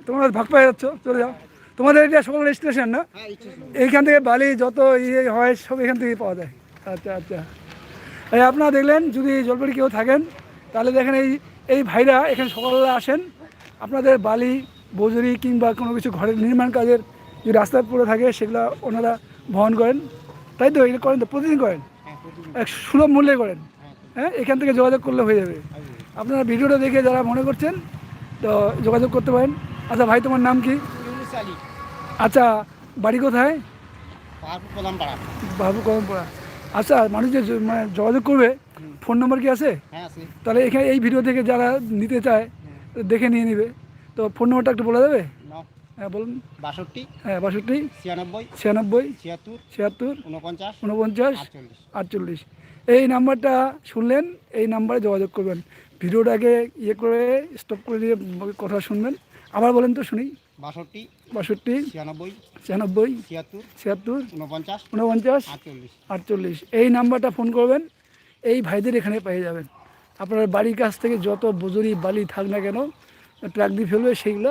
তোমরা ভাগ পেয়ে যাচ্ছ, চলে যাও। তোমাদের এটা সকল স্টেশন না? এইখান থেকে বালি যত ইয়ে হয় সব এখান থেকেই পাওয়া যায়। আচ্ছা আচ্ছা, এই আপনারা দেখলেন, যদি জলপাইগুড়ি কেউ থাকেন তাহলে দেখেন এই ভাইরা এখানে সকালবেলা আসেন, আপনাদের বালি বজরি কিংবা কোনো কিছু ঘরের নির্মাণ কাজের যে রাস্তায় পড়ে থাকে সেগুলো ওনারা বহন করেন, তাই তো? এটা করেন তো, প্রতিদিন করেন? এক সুলভ মূল্যে করেন। হ্যাঁ, এখান থেকে যোগাযোগ করলে হয়ে যাবে। আপনারা ভিডিওটা দেখে যারা মনে করছেন তো যোগাযোগ করতে পারেন। আচ্ছা ভাই, তোমার নাম কি? আচ্ছা, বাড়ি কোথায়? বাবু কদমপাড়া। আচ্ছা, মানুষ যে মানে যোগাযোগ করবে, ফোন নাম্বার কি আছে? তাহলে এখানে এই ভিডিও থেকে যারা নিতে চায় দেখে নিয়ে নেবে। তো ফোন নাম্বারটা একটু বলা যাবে? হ্যাঁ বলুন। 62, হ্যাঁ, 62 96, 96 76, 76 49, 49 48। 48। এই নাম্বারটা শুনলেন, এই নাম্বারে যোগাযোগ করবেন। ভিডিওটাকে ইয়ে করে স্টপ করে দিয়ে কথা শুনবেন। আবার বলেন তো শুনি। 62, 62 96, 96 76, 76 49, 49 48। 48। এই নাম্বারটা ফোন করবেন, এই ভাইদের এখানে পেয়ে যাবেন। আপনার বাড়ির কাছ থেকে যত বজরি বালি থাক না কেন ট্রাক দিয়ে ফেলবে, সেইগুলো